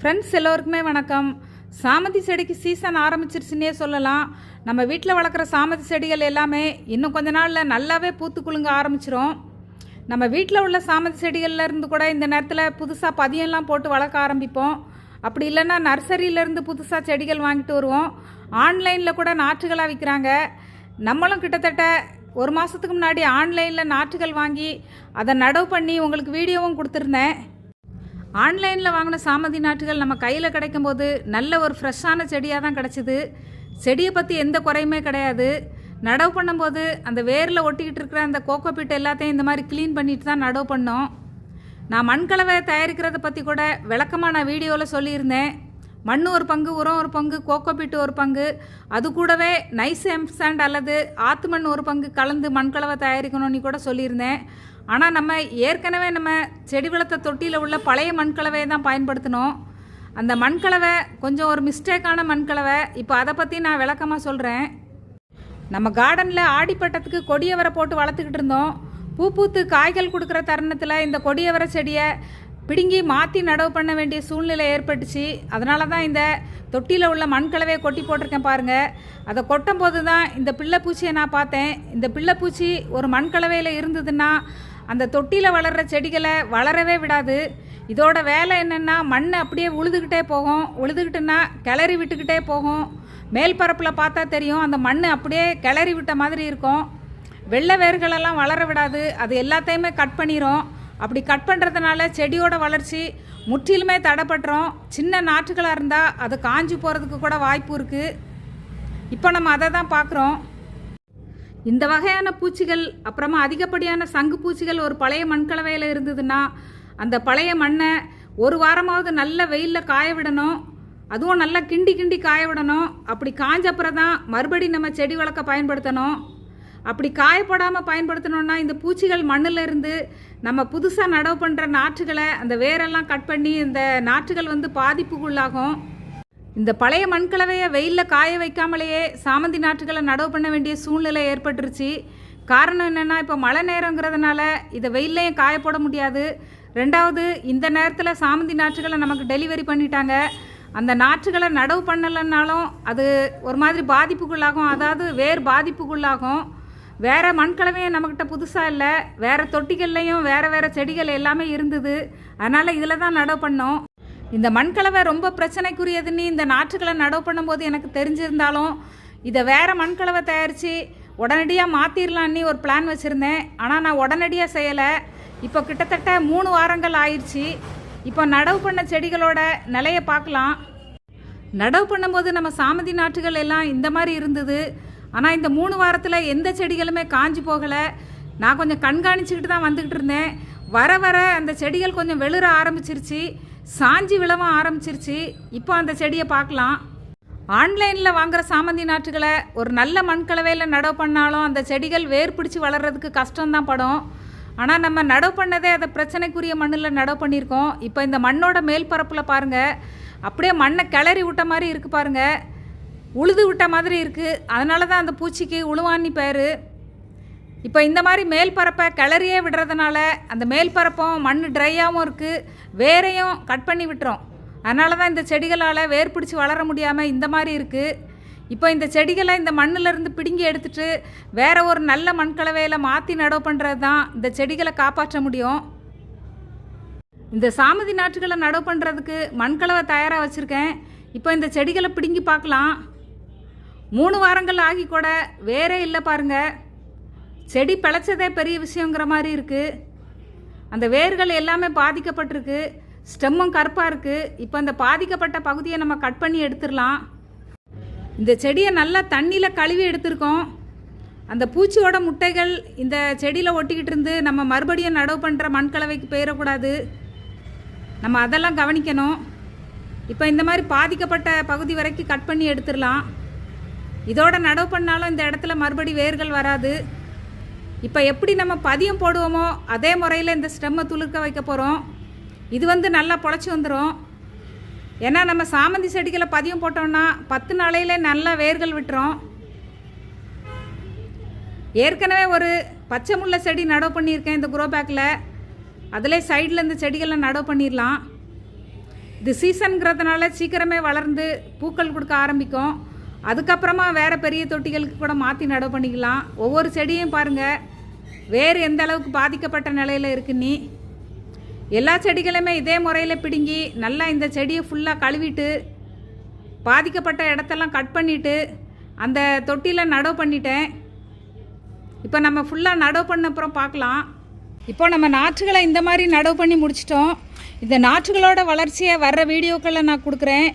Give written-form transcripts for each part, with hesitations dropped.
Friends எல்லோருக்குமே வணக்கம். சாமந்தி செடிக்கு சீசன் ஆரம்பிச்சிருச்சுன்னே சொல்லலாம். நம்ம வீட்டில் வளர்க்குற சாமந்தி செடிகள் எல்லாமே இன்னும் கொஞ்ச நாளில் நல்லாவே பூத்து குலுங்க ஆரம்பிச்சிரும். நம்ம வீட்டில் உள்ள சாமந்தி செடிகளில் இருந்து கூட இந்த நேரத்தில் புதுசாக பதியம்லாம் போட்டு வளர்க்க ஆரம்பிப்போம். அப்படி இல்லைன்னா நர்சரியிலேருந்து புதுசாக செடிகள் வாங்கிட்டு வருவோம். ஆன்லைனில் கூட நாற்றுகளாக விற்கிறாங்க. நம்மளும் கிட்டத்தட்ட ஒரு மாதத்துக்கு முன்னாடி ஆன்லைனில் நாற்றுகள் வாங்கி அதை நடவு பண்ணி உங்களுக்கு வீடியோவும் கொடுத்துருந்தேன். ஆன்லைனில் வாங்கின சாமந்தி நாற்றுகள் நம்ம கையில் கிடைக்கும்போது நல்ல ஒரு ஃப்ரெஷ்ஷான செடியாக தான் கிடச்சிது. செடியை பற்றி எந்த குறையுமே கிடையாது. நடவு பண்ணும்போது அந்த வேரில் ஒட்டிக்கிட்டு இருக்கிற அந்த கோகோபீட் எல்லாத்தையும் இந்த மாதிரி க்ளீன் பண்ணிட்டு தான் நடவு பண்ணோம். நான் மண்கலவை தயாரிக்கிறத பற்றி கூட விளக்கமாக நான் வீடியோவில் சொல்லியிருந்தேன். மண் ஒரு பங்கு, உரம் ஒரு பங்கு, கோகோபீட் ஒரு பங்கு, அது கூடவே நைஸ் எம்சாண்ட் அல்லது ஆத்து மண் ஒரு பங்கு கலந்து மண்கலவை தயாரிக்கணும்னு கூட சொல்லியிருந்தேன். ஆனால் நம்ம ஏற்கனவே செடி வளர்த்த தொட்டியில் உள்ள பழைய மண்கலவையை தான் பயன்படுத்தினோம். அந்த மண்கலவை கொஞ்சம் ஒரு மிஸ்டேக்கான மண்கலவை. இப்போ அதை பற்றி நான் விளக்கமாக சொல்கிறேன். நம்ம கார்டனில் ஆடிப்பட்டத்துக்கு கொடியவரை போட்டு வளர்த்துக்கிட்டு இருந்தோம். பூ பூத்து காய்கள் கொடுக்குற தருணத்தில் இந்த கொடியவரை செடியை பிடுங்கி மாற்றி நடவு பண்ண வேண்டிய சூழ்நிலை ஏற்பட்டுச்சு. அதனால தான் இந்த தொட்டியில் உள்ள மண்கலவையை கொட்டி போட்டிருக்கேன் பாருங்கள். அதை கொட்டும் போது தான் இந்த பிள்ளைப்பூச்சியை நான் பார்த்தேன். இந்த பிள்ளைப்பூச்சி ஒரு மண்கலவையில் இருந்ததுன்னா அந்த தொட்டியில் வளர்கிற செடிகளை வளரவே விடாது. இதோட வேலை என்னென்னா மண் அப்படியே உழுதுகிட்டே போகும். உழுதுகிட்டுன்னா கிளறி விட்டுக்கிட்டே போகும். மேல் பரப்பில் பார்த்தா தெரியும், அந்த மண் அப்படியே கிளறி விட்ட மாதிரி இருக்கும். வெள்ளை வேர்களெல்லாம் வளர விடாது. அது எல்லாத்தையுமே கட் பண்ணிடும். அப்படி கட் பண்ணுறதுனால செடியோட வளர்ச்சி முற்றிலுமே தடைப்பட்டுரும். சின்ன நாற்றுகளாக இருந்தால் அது காஞ்சி போகிறதுக்கு கூட வாய்ப்பு இருக்குது. இப்போ நம்ம அதை தான் பார்க்குறோம். இந்த வகையான பூச்சிகள், அப்புறமா அதிகப்படியான சங்கு பூச்சிகள் ஒரு பழைய மண்கலவையில் இருந்ததுன்னா அந்த பழைய மண்ணை ஒரு வாரமாவது நல்ல வெயிலில் காய விடணும். அதுவும் நல்லா கிண்டி கிண்டி காய விடணும். அப்படி காஞ்ச அப்புறம் தான் மறுபடி நம்ம செடி வளர்க்க பயன்படுத்தணும். அப்படி காயப்படாமல் பயன்படுத்தணுன்னா இந்த பூச்சிகள் மண்ணில் இருந்து நம்ம புதுசாக நடவு பண்ணுற நாற்றுகளை அந்த வேரெல்லாம் கட் பண்ணி இந்த நாற்றுகள் பாதிப்புக்குள்ளாகும். இந்த பழைய மண்கலவையை வெயிலில் காய வைக்காமலேயே சாமந்தி நாற்றுகளை நடவு பண்ண வேண்டிய சூழ்நிலை ஏற்பட்டுருச்சு. காரணம் என்னென்னா, இப்போ மழை நேரங்கிறதுனால இதை வெயிலையும் காய போட முடியாது. ரெண்டாவது, இந்த நேரத்தில் சாமந்தி நாற்றுகளை நமக்கு டெலிவரி பண்ணிட்டாங்க. அந்த நாற்றுகளை நடவு பண்ணலைன்னாலும் அது ஒரு மாதிரி பாதிப்புக்குள்ளாகும். அதாவது வேர் பாதிப்புக்குள்ளாகும். வேறு மண்கலவையும் நம்மக்கிட்ட புதுசாக இல்லை. வேறு தொட்டிகள்லையும் வேறு வேறு செடிகள் எல்லாமே இருந்தது. அதனால் இதில் தான் நடவு பண்ணோம். இந்த மண்கலவை ரொம்ப பிரச்சனைக்குரியதுன்னு இந்த நாற்றுகளை நடவு பண்ணும்போது எனக்கு தெரிஞ்சிருந்தாலும் இதை வேறு மண்கலவை தயாரித்து உடனடியாக மாற்றிடலான்னு ஒரு பிளான் வச்சுருந்தேன். ஆனால் நான் உடனடியாக செய்யலை. இப்போ கிட்டத்தட்ட 3 வாரங்கள் ஆயிடுச்சு. இப்போ நடவு பண்ண செடிகளோட நிலையை பார்க்கலாம். நடவு பண்ணும்போது நம்ம சாமந்தி நாற்றுகள் எல்லாம் இந்த மாதிரி இருந்தது. ஆனால் இந்த 3 வாரத்தில் எந்த செடிகளுமே காஞ்சி போகலை. நான் கொஞ்சம் கண்காணிச்சுக்கிட்டு தான் வந்துக்கிட்டு இருந்தேன். வர வர அந்த செடிகள் கொஞ்சம் வெளிர ஆரம்பிச்சிருச்சு, சாஞ்சி விழவும் ஆரம்பிச்சிருச்சு. இப்போ அந்த செடியை பார்க்கலாம். ஆன்லைனில் வாங்குகிற சாமந்தி நாற்றுகளை ஒரு நல்ல மண்கலவையில் நடவு பண்ணாலும் அந்த செடிகள் வேர் பிடிச்சி வளர்கிறதுக்கு கஷ்டம்தான் படும். ஆனால் நம்ம நடவு பண்ணதே அதை பிரச்சனைக்குரிய மண்ணில் நடவு பண்ணியிருக்கோம். இப்போ இந்த மண்ணோட மேல் பரப்பில் பாருங்கள், அப்படியே மண்ணை கிளறி விட்ட மாதிரி இருக்குது பாருங்கள். உழுது விட்ட மாதிரி இருக்குது. அதனால தான் அந்த பூச்சிக்கு உழுவான்னு பேர். இப்போ இந்த மாதிரி மேல் பரப்பை கிளறியே விடுறதுனால அந்த மேல் பரப்பும் மண் ட்ரையாகவும் இருக்குது, வேரையும் கட் பண்ணி விட்டுரும். அதனால தான் இந்த செடிகளால் வேர் பிடிச்சி வளர முடியாமல் இந்த மாதிரி இருக்குது. இப்போ இந்த செடிகளை இந்த மண்ணிலேருந்து பிடுங்கி எடுத்துகிட்டு வேறு ஒரு நல்ல மண்கலவையில் மாற்றி நடவு பண்ணுறது தான் இந்த செடிகளை காப்பாற்ற முடியும். இந்த சாமந்தி நாற்றுகளை நடவு பண்ணுறதுக்கு மண்கலவை தயாராக வச்சுருக்கேன். இப்போ இந்த செடிகளை பிடுங்கி பார்க்கலாம். 3 வாரங்கள் ஆகி கூட வேறே இல்லை பாருங்கள். செடி பிழைச்சதே பெரிய விஷயங்கிற மாதிரி இருக்குது. அந்த வேர்கள் எல்லாமே பாதிக்கப்பட்டிருக்கு. ஸ்டெம்மும் கருப்பாக இருக்குது. இப்போ அந்த பாதிக்கப்பட்ட பகுதியை நம்ம கட் பண்ணி எடுத்துடலாம். இந்த செடியை நல்லா தண்ணியில் கழுவி எடுத்துருக்கோம். அந்த பூச்சியோட முட்டைகள் இந்த செடியில் ஒட்டிக்கிட்டு இருந்து நம்ம மறுபடியும் நடவு பண்ணுற மண்கலவைக்கு போயிடக்கூடாது. நம்ம அதெல்லாம் கவனிக்கணும். இப்போ இந்த மாதிரி பாதிக்கப்பட்ட பகுதி வரைக்கும் கட் பண்ணி எடுத்துடலாம். இதோட நடவு பண்ணாலும் இந்த இடத்துல மறுபடி வேர்கள் வராது. இப்போ எப்படி நம்ம பதியம் போடுவோமோ அதே முறையில் இந்த ஸ்டெம்மை துளிர்க்க வைக்க போகிறோம். இது நல்லா பொழைச்சி வந்துடும். ஏன்னா நம்ம சாமந்தி செடிகளை பதியம் போட்டோம்னா 10 நாளையிலே நல்லா வேர்கள் விட்டுரும். ஏற்கனவே ஒரு பச்சை முல்லை செடி நடவு பண்ணியிருக்கேன் இந்த குரோ பேக்கில். அதிலே சைடில் இந்த செடிகளை நடவு பண்ணிடலாம். இது சீசனுங்கிறதுனால சீக்கிரமே வளர்ந்து பூக்கள் கொடுக்க ஆரம்பிக்கும். அதுக்கப்புறமா வேறு பெரிய தொட்டிகளுக்கு கூட மாற்றி நடவு பண்ணிக்கலாம். ஒவ்வொரு செடியும் பாருங்கள் வேறு எந்த அளவுக்கு பாதிக்கப்பட்ட நிலையில் இருக்குன்னு. எல்லா செடிகளுமே இதே முறையில் பிடுங்கி நல்லா இந்த செடியை ஃபுல்லாக கழுவிட்டு பாதிக்கப்பட்ட இடத்தெல்லாம் கட் பண்ணிவிட்டு அந்த தொட்டியில் நடவு பண்ணிட்டேன். இப்போ நம்ம ஃபுல்லாக நடவு பண்ண அப்புறம் பார்க்கலாம். இப்போ நம்ம நாற்றுகளை இந்த மாதிரி நடவு பண்ணி முடிச்சிட்டோம். இந்த நாற்றுகளோட வளர்ச்சியை வர்ற வீடியோக்களில் நான் கொடுக்குறேன்.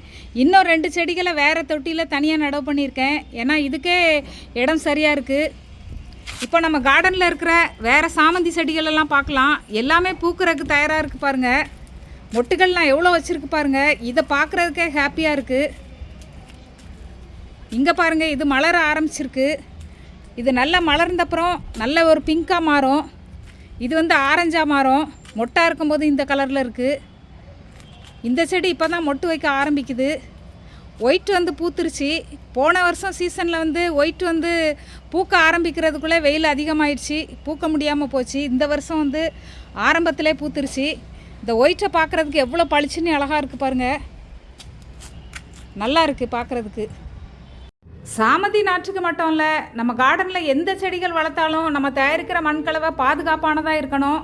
இன்னும் 2 செடிகளை வேறு தொட்டியில் தனியாக நடவு பண்ணியிருக்கேன். ஏன்னா இதுக்கே இடம் சரியாக இருக்குது. இப்போ நம்ம கார்டனில் இருக்கிற வேறு சாமந்தி செடிகளெல்லாம் பார்க்கலாம். எல்லாமே பூக்கிறதுக்கு தயாராக இருக்குது பாருங்கள். மொட்டுகள்லாம் எவ்வளோ வச்சுருக்கு பாருங்கள். இதை பார்க்குறதுக்கே ஹாப்பியாக இருக்குது. இங்கே பாருங்கள், இது மலர ஆரம்பிச்சிருக்கு. இது நல்லா மலர்ந்தப்புறம் நல்ல ஒரு பிங்காக மாறும். இது ஆரஞ்சாக மாறும். மொட்டாக இருக்கும்போது இந்த கலரில் இருக்குது. இந்த செடி இப்போ தான் மொட்டு வைக்க ஆரம்பிக்குது. ஒயிட் பூத்துருச்சு. போன வருஷம் சீசனில் ஒயிட் பூக்க ஆரம்பிக்கிறதுக்குள்ளே வெயில் அதிகமாகிடுச்சு, பூக்க முடியாமல் போச்சு. இந்த வருஷம் ஆரம்பத்திலே பூத்துருச்சு. இந்த ஒயிட்டை பார்க்குறதுக்கு எவ்வளோ பளிச்சுன்னு அழகாக இருக்குது பாருங்கள். நல்லா இருக்குது பார்க்குறதுக்கு. சாமந்தி நாற்றுக்கு மட்டும் இல்லை, நம்ம கார்டனில் எந்த செடிகள் வளர்த்தாலும் நம்ம தயாரிக்கிற மண்கலவை பாதுகாப்பானதாக இருக்கணும்.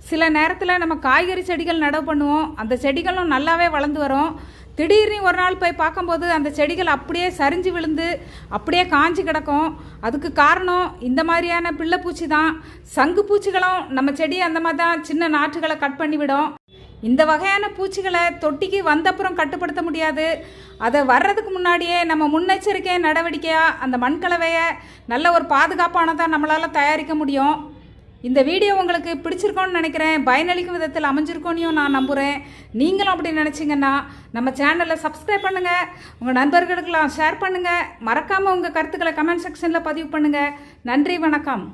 சில நேரத்தில் நம்ம காய்கறி செடிகள் நடவு பண்ணுவோம். அந்த செடிகளும் நல்லாவே வளர்ந்து வரும். திடீர்னு ஒரு நாள் போய் பார்க்கும்போது அந்த செடிகள் அப்படியே சரிஞ்சு விழுந்து அப்படியே காஞ்சி கிடக்கும். அதுக்கு காரணம் இந்த மாதிரியான பிள்ளைப்பூச்சி தான். சங்கு பூச்சிகளும் நம்ம செடி அந்த மாதிரி தான் சின்ன நாற்றுகளை கட் பண்ணிவிடும். இந்த வகையான பூச்சிகளை தொட்டிக்கு வந்தப்புறம் கட்டுப்படுத்த முடியாது. அதை வர்றதுக்கு முன்னாடியே நம்ம முன்னெச்சரிக்கை நடவடிக்கையாக அந்த மண்கலவையை நல்ல ஒரு பாதுகாப்பானதாக நம்மளால் தயாரிக்க முடியும். இந்த வீடியோ உங்களுக்கு பிடிச்சிருக்கோன்னு நினைக்கிறேன். பயனளிக்கும் விதத்தில் அமைஞ்சிருக்கோன்னையும் நான் நம்புகிறேன். நீங்களும் அப்படி நினச்சிங்கன்னா நம்ம சேனலை சப்ஸ்கிரைப் பண்ணுங்கள், உங்கள் நண்பர்களுக்கெல்லாம் ஷேர் பண்ணுங்கள். மறக்காமல் உங்கள் கருத்துக்களை கமெண்ட் செக்ஷனில் பதிவு பண்ணுங்கள். நன்றி, வணக்கம்.